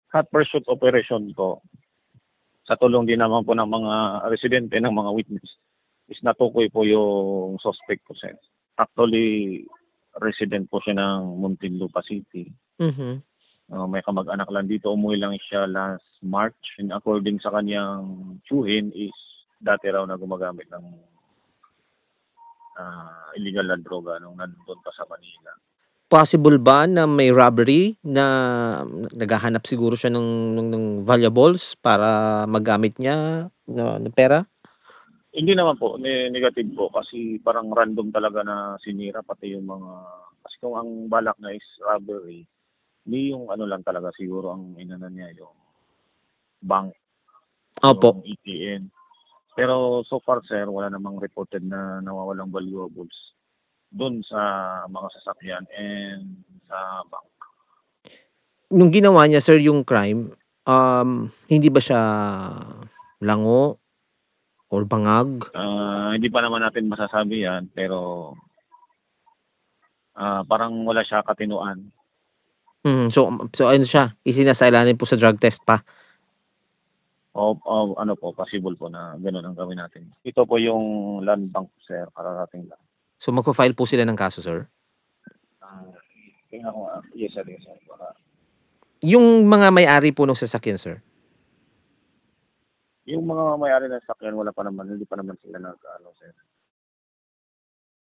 hot pursuit operation ko, sa tulong din naman po ng mga residente, ng mga witness, is natukoy po yung suspect po, sir. Actually, resident po siya ng Muntinlupa City. Mhm. May kamag-anak lang dito. Umuwi lang siya last March. And according sa kanyang tsuhin is dati raw na gumagamit ng illegal na droga nung nandun pa sa Manila. Possible ba na may robbery na naghahanap siguro siya ng valuables para magamit niya na pera? Hindi naman po, negative po kasi parang random talaga na sinira pati yung mga, kasi kung ang balak na is robbery, hindi yung ano lang talaga siguro ang inano niya yung bank, Opo. yung ATM. Pero so far, sir, wala namang reported na nawawalang valuables doon sa mga sasakyan and sa bank. Nung ginawa niya sir yung crime, hindi ba siya lango or bangag? Hindi pa naman natin masasabi yan, pero parang wala siya katinuan. So ano siya, isinasailalim po sa drug test pa? O ano po, possible po na gano'n ang gawin natin. Ito po yung land bank, sir, kararating lang. So magfa-file po sila ng kaso sir? Tingnan ko nga. Yes, sir, yes, sir. Yung mga may-ari po ng sasakyan sir? Yung mga may-ari ng sakyan, wala pa naman, hindi pa naman sila nag-ano, sir.